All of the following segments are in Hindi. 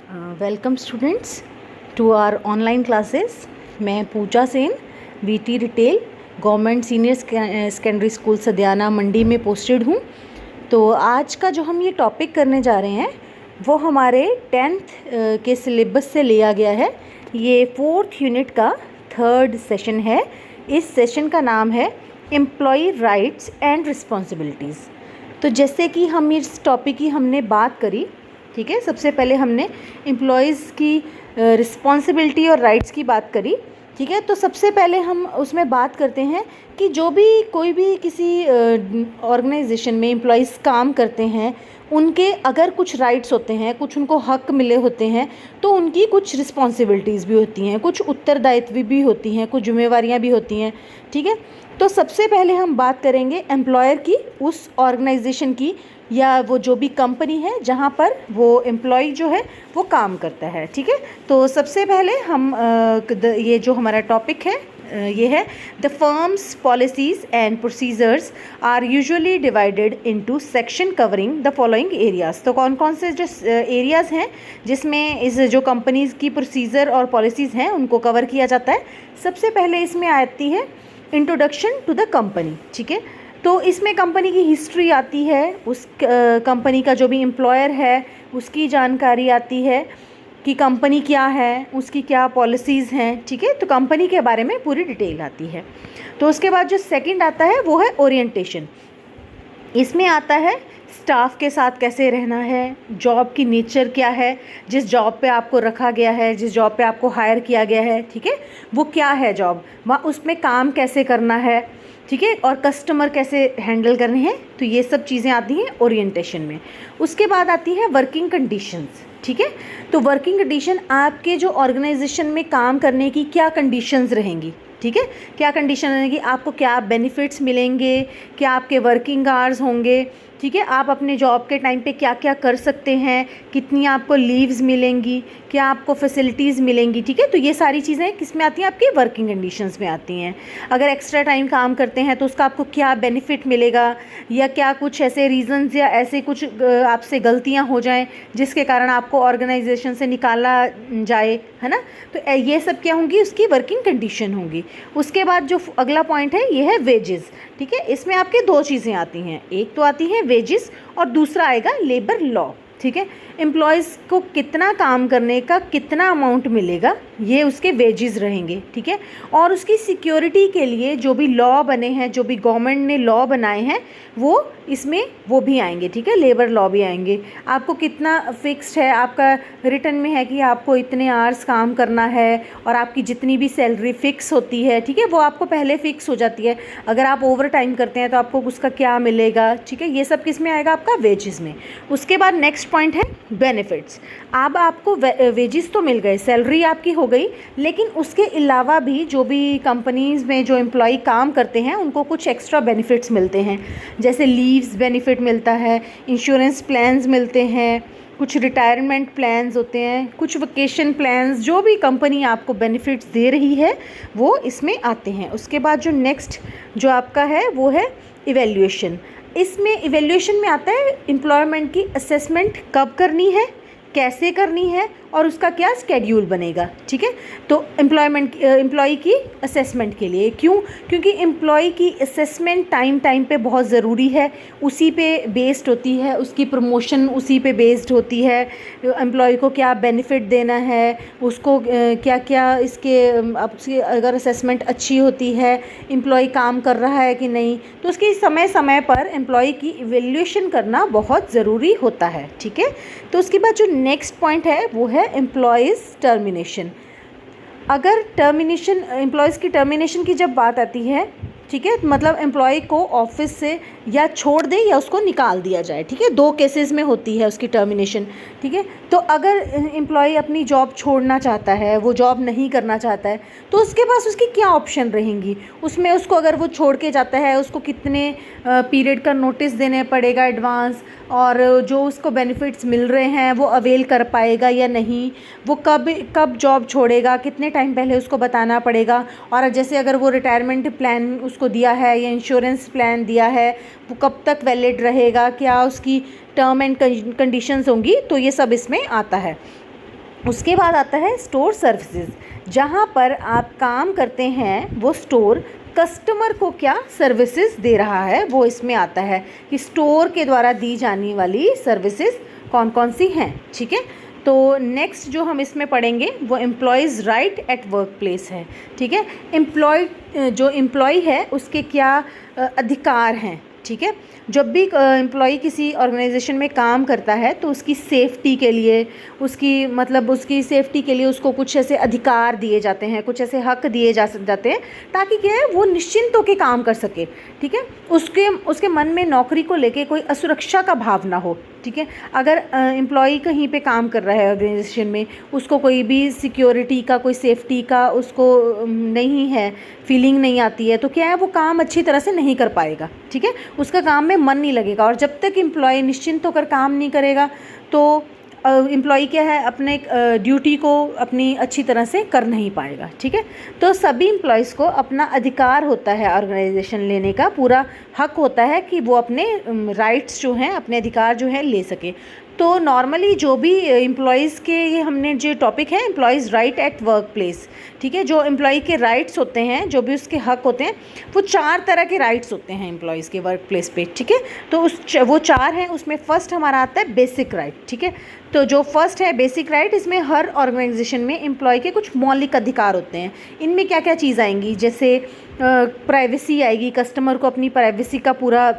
Welcome students to our online classes. मैं Pooja Sen, VT retail, government senior secondary school Sadiyana Mandi में पोस्टेड हूँ। तो आज का जो हम ये टॉपिक करने जा रहे हैं वो हमारे 10th के सिलेबस से लिया गया है। ये 4th यूनिट का 3rd सेशन है। इस सेशन का नाम है एम्प्लॉय राइट्स एंड रिस्पॉन्सिबिलिटीज़। तो जैसे कि हम इस टॉपिक की हमने बात करी, ठीक है, सबसे पहले हमने एम्प्लॉयज़ की रिस्पॉन्सिबिलिटी और राइट्स की बात करी, ठीक है। तो सबसे पहले हम उसमें बात करते हैं कि जो भी कोई भी किसी ऑर्गेनाइजेशन में एम्प्लॉयज़ काम करते हैं, उनके अगर कुछ राइट्स होते हैं, कुछ उनको हक मिले होते हैं, तो उनकी कुछ रिस्पॉन्सिबिलिटीज़ भी होती हैं, कुछ उत्तरदायित्व भी होती हैं, कुछ जिम्मेवारियां भी होती हैं, ठीक है। तो सबसे पहले हम बात करेंगे एम्प्लॉयर की, उस ऑर्गेनाइजेशन की या वो जो भी कंपनी है जहाँ पर वो एम्प्लॉय जो है वो काम करता है, ठीक है। तो सबसे पहले हम ये जो हमारा टॉपिक है ये है the firms policies and procedures are usually divided into section covering the following areas. तो कौन कौन से जो एरियाज़ हैं जिसमें इस जो कंपनीज़ की प्रोसीजर और पॉलिसीज़ हैं उनको कवर किया जाता है। सबसे पहले इसमें आती है इंट्रोडक्शन टू द कंपनी, ठीक है। तो इसमें कंपनी की हिस्ट्री आती है, उस कंपनी का जो भी एम्प्लॉयर है उसकी जानकारी आती है कि कंपनी क्या है, उसकी क्या पॉलिसीज़ हैं, ठीक है। तो कंपनी के बारे में पूरी डिटेल आती है। तो उसके बाद जो सेकंड आता है वो है ओरिएंटेशन। इसमें आता है स्टाफ के साथ कैसे रहना है, जॉब की नेचर क्या है, जिस जॉब पे आपको रखा गया है, जिस जॉब पे आपको हायर किया गया है, ठीक है, वो क्या है जॉब, वहाँ उसमें काम कैसे करना है, ठीक है, और कस्टमर कैसे हैंडल करने हैं। तो ये सब चीज़ें आती हैं ओरिएंटेशन में। उसके बाद आती है वर्किंग कंडीशंस, ठीक है। तो वर्किंग कंडीशन, आपके जो ऑर्गेनाइजेशन में काम करने की क्या कंडीशंस रहेंगी, ठीक है, क्या कंडीशन रहेगी, आपको क्या बेनिफिट्स मिलेंगे, क्या आपके वर्किंग आवर्स होंगे, ठीक है, आप अपने जॉब के टाइम पे क्या क्या कर सकते हैं, कितनी आपको लीव्स मिलेंगी, क्या आपको फैसिलिटीज़ मिलेंगी, ठीक है। तो ये सारी चीज़ें किस में आती हैं, आपकी वर्किंग कंडीशंस में आती हैं। अगर एक्स्ट्रा टाइम काम करते हैं तो उसका आपको क्या बेनिफिट मिलेगा, या क्या कुछ ऐसे रीज़न्स या ऐसे कुछ आपसे गलतियां हो जाएं जिसके कारण आपको ऑर्गेनाइजेशन से निकाला जाए, है ना। तो ये सब क्या होंगी, उसकी वर्किंग कंडीशन होंगी। उसके बाद जो अगला पॉइंट है ये है वेजेस, ठीक है। इसमें आपके दो चीज़ें आती हैं, एक तो आती है वेजेस और दूसरा आएगा लेबर लॉ, ठीक है। एम्प्लॉयज़ को कितना काम करने का कितना अमाउंट मिलेगा, ये उसके वेजेस रहेंगे, ठीक है। और उसकी सिक्योरिटी के लिए जो भी लॉ बने हैं, जो भी गवर्नमेंट ने लॉ बनाए हैं, वो इसमें वो भी आएंगे, ठीक है, लेबर लॉ भी आएंगे। आपको कितना फिक्स्ड है, आपका रिटर्न में है कि आपको इतने आवर्स काम करना है, और आपकी जितनी भी सैलरी फिक्स होती है, ठीक है, वो आपको पहले फिक्स हो जाती है। अगर आप ओवर टाइम करते हैं तो आपको उसका क्या मिलेगा, ठीक है, ये सब किस में आएगा, आपका वेजेस में। उसके बाद नेक्स्ट पॉइंट है बेनिफिट्स। अब आपको वेजेस तो मिल गए, सैलरी आपकी हो गई, लेकिन उसके अलावा भी जो भी कंपनीज़ में जो एम्प्लॉय काम करते हैं उनको कुछ एक्स्ट्रा बेनिफिट्स मिलते हैं। जैसे लीव्स बेनिफिट मिलता है, इंश्योरेंस प्लान्स मिलते हैं, कुछ रिटायरमेंट प्लान्स होते हैं, कुछ वेकेशन प्लान्स, जो भी कंपनी आपको बेनिफिट्स दे रही है वो इसमें आते हैं। उसके बाद जो नेक्स्ट जो आपका है वो है इवैल्यूएशन। इसमें इवैल्यूएशन में आता है एम्प्लॉयमेंट की असेसमेंट कब करनी है, कैसे करनी है, और उसका क्या स्केड्यूल बनेगा, ठीक है। तो एम्प्लॉय की असेसमेंट के लिए क्यों, क्योंकि एम्प्लॉय की असेसमेंट टाइम पे बहुत ज़रूरी है, उसी पे बेस्ड होती है, उसकी प्रमोशन उसी पे बेस्ड होती है। एम्प्लॉय को क्या बेनिफिट देना है, उसको क्या क्या इसके आपकी अगर असेसमेंट अच्छी होती है, एम्प्लॉय काम कर रहा है कि नहीं, तो उसकी समय समय पर एम्प्लॉय की इवैल्यूएशन करना बहुत ज़रूरी होता है, ठीक है। तो उसके बाद जो नेक्स्ट पॉइंट है वो है एम्प्लॉयज़ टर्मिनेशन। अगर टर्मिनेशन, एम्प्लॉयज़ की टर्मिनेशन की जब बात आती है, ठीक है, मतलब एम्प्लॉय को ऑफिस से या छोड़ दे या उसको निकाल दिया जाए, ठीक है, दो केसेस में होती है उसकी टर्मिनेशन, ठीक है। तो अगर एम्प्लॉय अपनी जॉब छोड़ना चाहता है, वो जॉब नहीं करना चाहता है, तो उसके पास उसकी क्या ऑप्शन रहेंगी, उसमें उसको अगर वो छोड़ के जाता है उसको कितने पीरियड का नोटिस देने पड़ेगा एडवांस, और जो उसको बेनिफिट्स मिल रहे हैं वो अवेल कर पाएगा या नहीं, वो कब जॉब छोड़ेगा, कितने टाइम पहले उसको बताना पड़ेगा। और जैसे अगर वो रिटायरमेंट प्लान उसको दिया है या इंश्योरेंस प्लान दिया है, वो कब तक वैलिड रहेगा, क्या उसकी टर्म एंड कंडीशंस होंगी, तो ये सब इसमें आता है। उसके बाद आता है स्टोर सर्विसेज, जहाँ पर आप काम करते हैं वो स्टोर कस्टमर को क्या सर्विसेज दे रहा है, वो इसमें आता है कि स्टोर के द्वारा दी जाने वाली सर्विसेज कौन कौन सी हैं। ठीक है, तो नेक्स्ट जो हम इसमें पढ़ेंगे वो employees right eight work place है। ठीक है, जो एम्प्लॉय है उसके क्या अधिकार हैं। ठीक है, जब भी एम्प्लॉय किसी ऑर्गेनाइजेशन में काम करता है तो उसकी सेफ्टी के लिए, उसकी सेफ्टी के लिए उसको कुछ ऐसे अधिकार दिए जाते हैं, कुछ ऐसे हक दिए जाते हैं, ताकि क्या है वो निश्चिंत होकर काम कर सके। ठीक है, उसके मन में नौकरी को लेके कोई असुरक्षा का भाव ना हो। ठीक है, अगर एम्प्लॉय कहीं पे काम कर रहा है ऑर्गेनाइजेशन में, उसको कोई भी सिक्योरिटी का, कोई सेफ्टी का उसको नहीं है, फीलिंग नहीं आती है, तो क्या है वो काम अच्छी तरह से नहीं कर पाएगा। ठीक है, उसका काम में मन नहीं लगेगा, और जब तक एम्प्लॉय निश्चिंत होकर काम नहीं करेगा तो एम्प्लॉय क्या है अपने ड्यूटी को अपनी अच्छी तरह से कर नहीं पाएगा। ठीक है, तो सभी एम्प्लॉयज़ को अपना अधिकार होता है ऑर्गेनाइजेशन लेने का, पूरा हक होता है कि वो अपने राइट्स जो हैं, अपने अधिकार जो हैं ले सके। तो नॉर्मली जो भी एम्प्लॉयज़ के, ये हमने जो टॉपिक है employees right eight work place. ठीक है, जो एम्प्लॉय के राइट्स होते हैं, जो भी उसके हक होते हैं, वो 4 तरह के राइट्स होते हैं एम्प्लॉयज़ के वर्क प्लेस पे। ठीक है, तो वो 4 हैं, उसमें फर्स्ट हमारा आता है बेसिक राइट। ठीक है, तो जो फर्स्ट है बेसिक राइट, इसमें हर ऑर्गेनाइजेशन में एम्प्लॉय के कुछ मौलिक अधिकार होते हैं। इनमें क्या क्या चीज़ आएंगी, जैसे प्राइवेसी आएगी, कस्टमर को अपनी प्राइवेसी का पूरा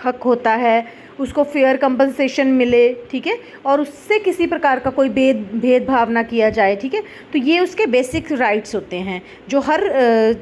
हक होता है, उसको फेयर कंपनसेशन मिले। ठीक है, और उससे किसी प्रकार का कोई भेदभाव ना किया जाए। ठीक है, तो ये उसके बेसिक राइट्स होते हैं जो हर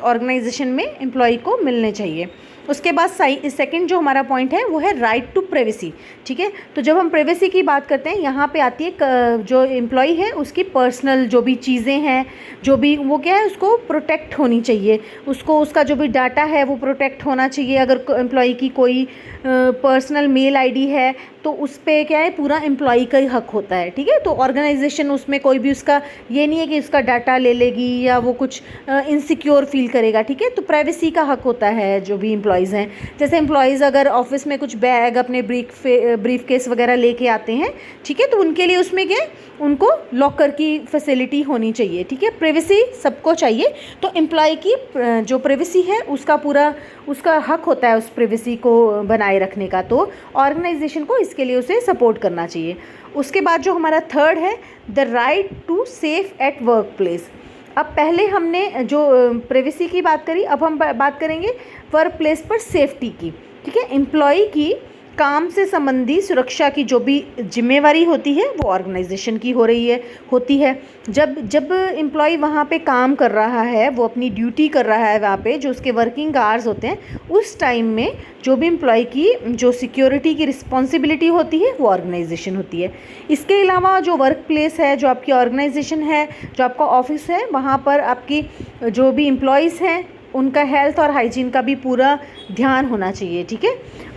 ऑर्गेनाइजेशन में एम्प्लॉय को मिलने चाहिए। उसके बाद सेकंड जो हमारा पॉइंट है वो है राइट टू प्राइवेसी। ठीक है, तो जब हम प्राइवेसी की बात करते हैं, यहाँ पे आती है जो एम्प्लॉय है उसकी पर्सनल जो भी चीज़ें हैं, जो भी वो क्या है उसको प्रोटेक्ट होनी चाहिए, उसका जो भी डाटा है वो प्रोटेक्ट होना चाहिए। अगर एम्प्लॉय की कोई पर्सनल मेल आईडी है तो उस पर क्या है पूरा एम्प्लॉय का ही हक होता है। ठीक है, तो ऑर्गेनाइजेशन उसमें कोई भी उसका ये नहीं है कि उसका डाटा ले लेगी या वो कुछ इनसिक्योर फील करेगा। ठीक है, तो प्राइवेसी का हक होता है जो भी एम्प्लॉयज़ हैं। जैसे एम्प्लॉयज़ अगर ऑफिस में कुछ बैग, अपने ब्रीफ केस वगैरह लेके आते हैं, ठीक है, तो उनके लिए उसमें क्या है उनको लॉकर की फैसिलिटी होनी चाहिए। ठीक है, प्राइवेसी सबको चाहिए, तो एम्प्लॉय की जो प्राइवेसी है उसका हक होता है उस प्राइवेसी को बनाए रखने का, तो ऑर्गेनाइजेशन को इसके लिए उसे सपोर्ट करना चाहिए। उसके बाद जो हमारा थर्ड है the right to safe at work place. अब पहले हमने जो प्राइवेसी की बात करी, अब हम बात करेंगे वर्क प्लेस पर सेफ्टी की। ठीक है, एम्प्लॉय की काम से संबंधी सुरक्षा की जो भी जिम्मेवारी होती है वो ऑर्गेनाइजेशन की होती है। जब एम्प्लॉय वहाँ पे काम कर रहा है, वो अपनी ड्यूटी कर रहा है वहाँ पे, जो उसके वर्किंग आवर्स होते हैं, उस टाइम में जो भी एम्प्लॉय की जो सिक्योरिटी की रिस्पॉन्सिबिलिटी होती है वो ऑर्गेनाइजेशन होती है। इसके अलावा जो वर्क प्लेस है, जो आपकी ऑर्गेनाइजेशन है, जो आपका ऑफिस है, वहाँ पर आपकी जो भी एम्प्लॉयज़ हैं उनका हेल्थ और हाइजीन का भी पूरा ध्यान होना चाहिए। ठीक है,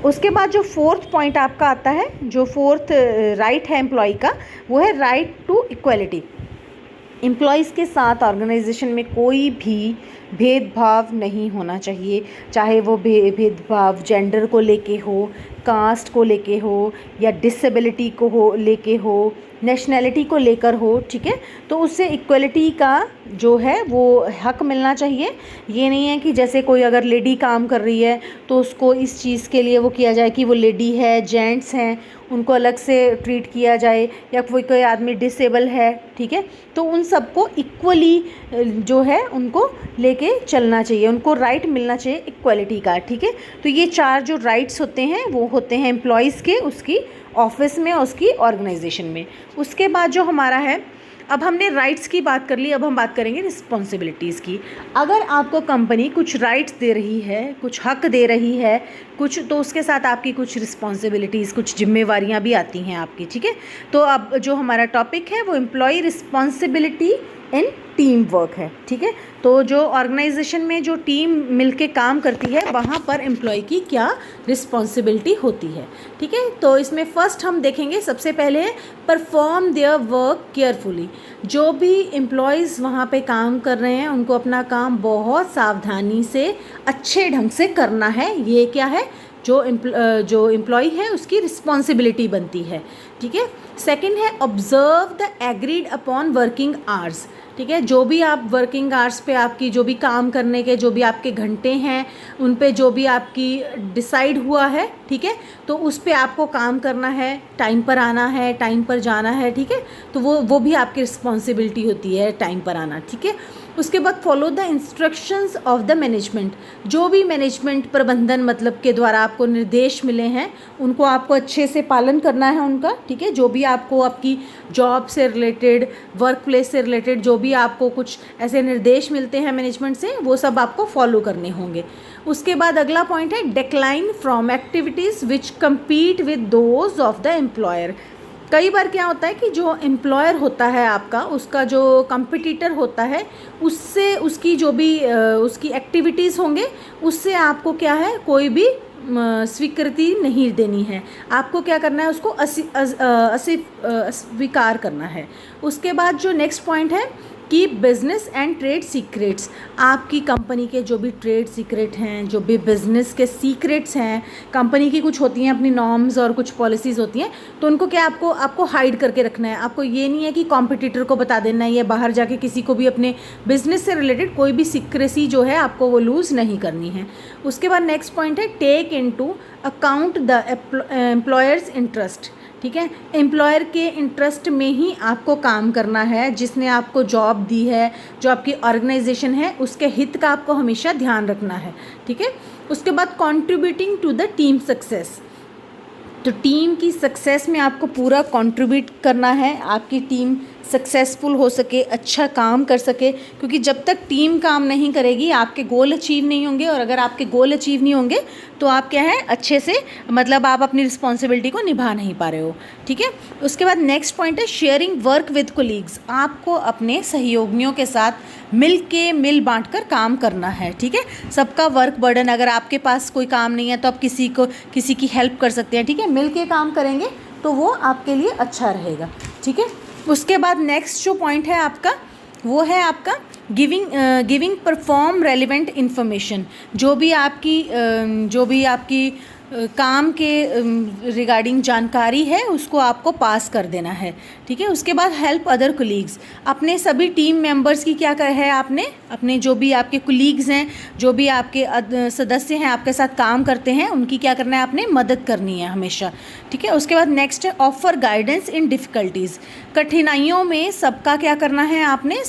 उसके बाद जो फोर्थ पॉइंट आपका आता है, जो फोर्थ राइट है एम्प्लॉय का, वो है राइट टू इक्वलिटी। एम्प्लॉयज़ के साथ ऑर्गेनाइजेशन में कोई भी भेदभाव नहीं होना चाहिए, चाहे वो भेदभाव जेंडर को लेके हो, कास्ट को लेके हो, या डिसेबिलिटी को लेके हो, नेशनैलिटी को लेकर हो। ठीक है, तो उससे इक्वलिटी का जो है वो हक मिलना चाहिए। ये नहीं है कि जैसे कोई अगर लेडी काम कर रही है तो उसको इस चीज़ के लिए वो किया जाए कि वो लेडी है, जेंट्स हैं, उनको अलग से ट्रीट किया जाए, या कोई आदमी डिसेबल है। ठीक है, तो उन सबको इक्वली जो है उनको लेके चलना चाहिए, उनको राइट मिलना चाहिए इक्वलिटी का। ठीक है, तो ये 4 जो राइट्स होते हैं वो होते हैं एम्प्लॉयज़ के, उसकी ऑफिस में, उसकी ऑर्गेनाइजेशन में। उसके बाद जो हमारा है, अब हमने राइट्स की बात कर ली, अब हम बात करेंगे रिस्पॉन्सिबिलिटीज़ की। अगर आपको कंपनी कुछ राइट्स दे रही है, कुछ हक दे रही है कुछ, तो उसके साथ आपकी कुछ रिस्पॉन्सिबिलिटीज़, कुछ जिम्मेवारियां भी आती हैं आपकी। ठीक है, तो अब जो हमारा टॉपिक है वो employ responsibility in team work है। ठीक है, तो जो ऑर्गेनाइजेशन में जो टीम मिलके काम करती है वहाँ पर एम्प्लॉय की क्या रिस्पॉन्सिबिलिटी होती है। ठीक है, तो इसमें फर्स्ट हम देखेंगे, सबसे पहले परफॉर्म देयर वर्क केयरफुली। जो भी एम्प्लॉयज़ वहाँ पे काम कर रहे हैं उनको अपना काम बहुत सावधानी से, अच्छे ढंग से करना है। ये क्या है, जो एम्प्लॉय है उसकी रिस्पॉन्सिबिलिटी बनती है, ठीक है। सेकंड है observe the agreed upon working hours, ठीक है। जो भी आप वर्किंग आवर्स पे आपकी जो भी काम करने के जो भी आपके घंटे हैं उन पे जो भी आपकी डिसाइड हुआ है, ठीक है, तो उस पे आपको काम करना है, टाइम पर आना है, टाइम पर जाना है, ठीक है। तो वो भी आपकी रिस्पॉन्सिबिलिटी होती है टाइम पर आना, ठीक है। उसके बाद follow the instructions of the management, जो भी मैनेजमेंट प्रबंधन मतलब के द्वारा आपको निर्देश मिले हैं उनको आपको अच्छे से पालन करना है उनका, ठीक है। जो भी आपको आपकी जॉब से रिलेटेड, वर्क प्लेस से रिलेटेड जो भी आपको कुछ ऐसे निर्देश मिलते हैं मैनेजमेंट से, वो सब आपको फॉलो करने होंगे। उसके बाद अगला पॉइंट है decline from activities which compete with those of the employer. कई बार क्या होता है कि जो एम्प्लॉयर होता है आपका, उसका जो कंपटीटर होता है, उससे उसकी जो भी उसकी एक्टिविटीज़ होंगे उससे आपको क्या है कोई भी स्वीकृति नहीं देनी है। आपको क्या करना है, उसको अस्वीकार करना है। उसके बाद जो नेक्स्ट पॉइंट है कि बिजनेस एंड ट्रेड सीक्रेट्स, आपकी कंपनी के जो भी ट्रेड सीक्रेट हैं, जो भी बिजनेस के सीक्रेट्स हैं, कंपनी की कुछ होती हैं अपनी नॉर्म्स और कुछ पॉलिसीज़ होती हैं, तो उनको क्या आपको हाइड करके रखना है। आपको ये नहीं है कि कॉम्पिटिटर को बता देना है या बाहर जाके किसी को भी अपने बिजनेस से रिलेटेड कोई भी सीक्रेसी जो है आपको वो लूज़ नहीं करनी है। उसके बाद नेक्स्ट पॉइंट है take into account the employers interest, ठीक है। एम्प्लॉयर के इंटरेस्ट में ही आपको काम करना है, जिसने आपको जॉब दी है, जो आपकी ऑर्गेनाइजेशन है, उसके हित का आपको हमेशा ध्यान रखना है, ठीक है। उसके बाद contributing to the team success, तो टीम की सक्सेस में आपको पूरा कंट्रीब्यूट करना है, आपकी टीम सक्सेसफुल हो सके, अच्छा काम कर सके, क्योंकि जब तक टीम काम नहीं करेगी आपके गोल अचीव नहीं होंगे, और अगर आपके गोल अचीव नहीं होंगे तो आप क्या है अच्छे से मतलब आप अपनी रिस्पॉन्सिबिलिटी को निभा नहीं पा रहे हो, ठीक है। उसके बाद नेक्स्ट पॉइंट है शेयरिंग वर्क विद कोलीग्स, आपको अपने सहयोगियों के साथ मिल बांट कर काम करना है, ठीक है। सबका वर्क बर्डन, अगर आपके पास कोई काम नहीं है तो आप किसी की हेल्प कर सकते हैं, ठीक है। मिल के काम करेंगे तो वो आपके लिए अच्छा रहेगा, ठीक है। उसके बाद नेक्स्ट जो पॉइंट है आपका वो है आपका गिविंग परफॉर्म रेलिवेंट इन्फॉर्मेशन, जो भी आपकी काम के रिगार्डिंग जानकारी है उसको आपको पास कर देना है, ठीक है। उसके बाद हेल्प अदर कोलीग्स, अपने सभी टीम मेंबर्स की क्या है आपने अपने जो भी आपके कोलीग्स हैं, जो भी आपके सदस्य हैं आपके साथ काम करते हैं, उनकी क्या करना है आपने मदद करनी है हमेशा, ठीक है। उसके बाद नेक्स्ट है ऑफर गाइडेंस इन डिफ़िकल्टीज़, कठिनाइयों में सबका क्या करना है आपने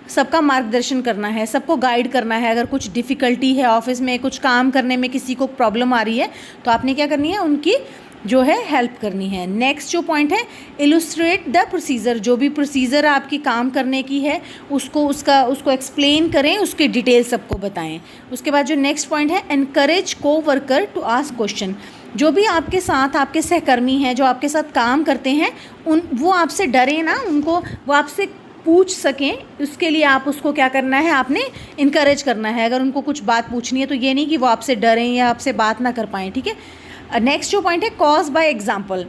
सबका मार्गदर्शन करना है, सबको गाइड करना है। अगर कुछ डिफ़िकल्टी है ऑफिस में, कुछ काम करने में किसी को प्रॉब्लम आ रही है तो आपने क्या करनी है उनकी जो है हेल्प करनी है। नेक्स्ट जो पॉइंट है इलुस्ट्रेट द प्रोसीजर, जो भी प्रोसीजर आपकी काम करने की है उसको एक्सप्लेन करें, उसके डिटेल सबको बताएं। उसके बाद जो नेक्स्ट पॉइंट है एनकरेज को वर्कर टू आस्क क्वेश्चन, जो भी आपके साथ आपके सहकर्मी हैं जो आपके साथ काम करते हैं वो आपसे डरे ना, वो आपसे पूछ सकें, उसके लिए आप उसको क्या करना है आपने इनकरेज करना है। अगर उनको कुछ बात पूछनी है तो ये नहीं कि वो आपसे डरें या आपसे बात ना कर पाएँ, ठीक है। नेक्स्ट जो पॉइंट है कॉज बाय एग्जांपल,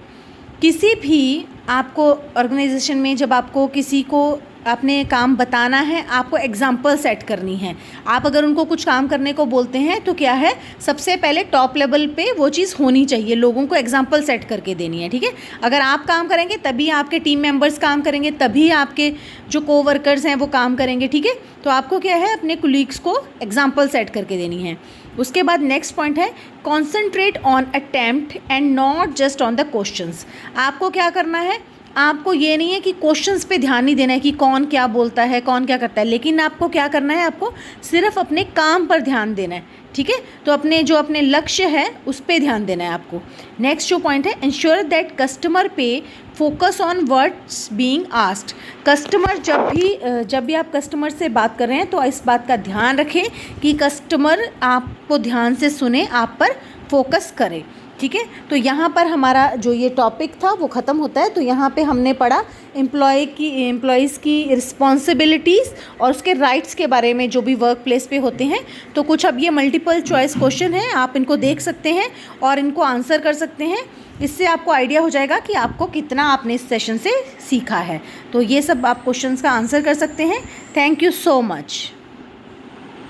किसी भी आपको ऑर्गेनाइजेशन में जब आपको किसी को आपने काम बताना है आपको एग्जाम्पल सेट करनी है। आप अगर उनको कुछ काम करने को बोलते हैं तो क्या है सबसे पहले टॉप लेवल पे वो चीज़ होनी चाहिए, लोगों को एग्जाम्पल सेट करके देनी है, ठीक है। अगर आप काम करेंगे तभी आपके टीम मेंबर्स काम करेंगे, तभी आपके जो कोवर्कर्स हैं वो काम करेंगे, ठीक है। तो आपको क्या है अपने कोलीग्स को एग्जाम्पल सेट करके देनी है। उसके बाद नेक्स्ट पॉइंट है concentrate on attempt and not just on the questions, आपको क्या करना है, आपको ये नहीं है कि क्वेश्चंस पे ध्यान नहीं देना है कि कौन क्या बोलता है कौन क्या करता है, लेकिन आपको क्या करना है आपको सिर्फ अपने काम पर ध्यान देना है, ठीक है। तो अपने लक्ष्य है उस पर ध्यान देना है आपको। नेक्स्ट जो पॉइंट है इंश्योर दैट कस्टमर पे focus on words being asked, customer जब भी आप कस्टमर से बात कर रहे हैं तो इस बात का ध्यान रखें कि कस्टमर आपको ध्यान से सुने, आप पर फोकस करे, ठीक है। तो यहाँ पर हमारा जो ये टॉपिक था वो ख़त्म होता है। तो यहाँ पे हमने पढ़ा एम्प्लॉयज़ की रिस्पॉन्सिबिलिटीज़ और उसके राइट्स के बारे में जो भी वर्क प्लेस पे होते हैं। तो कुछ अब ये मल्टीपल चॉइस क्वेश्चन हैं, आप इनको देख सकते हैं और इनको आंसर कर सकते हैं। इससे आपको आइडिया हो जाएगा कि आपको कितना आपने इस सेशन से सीखा है। तो ये सब आप क्वेश्चंस का आंसर कर सकते हैं। Thank you so much.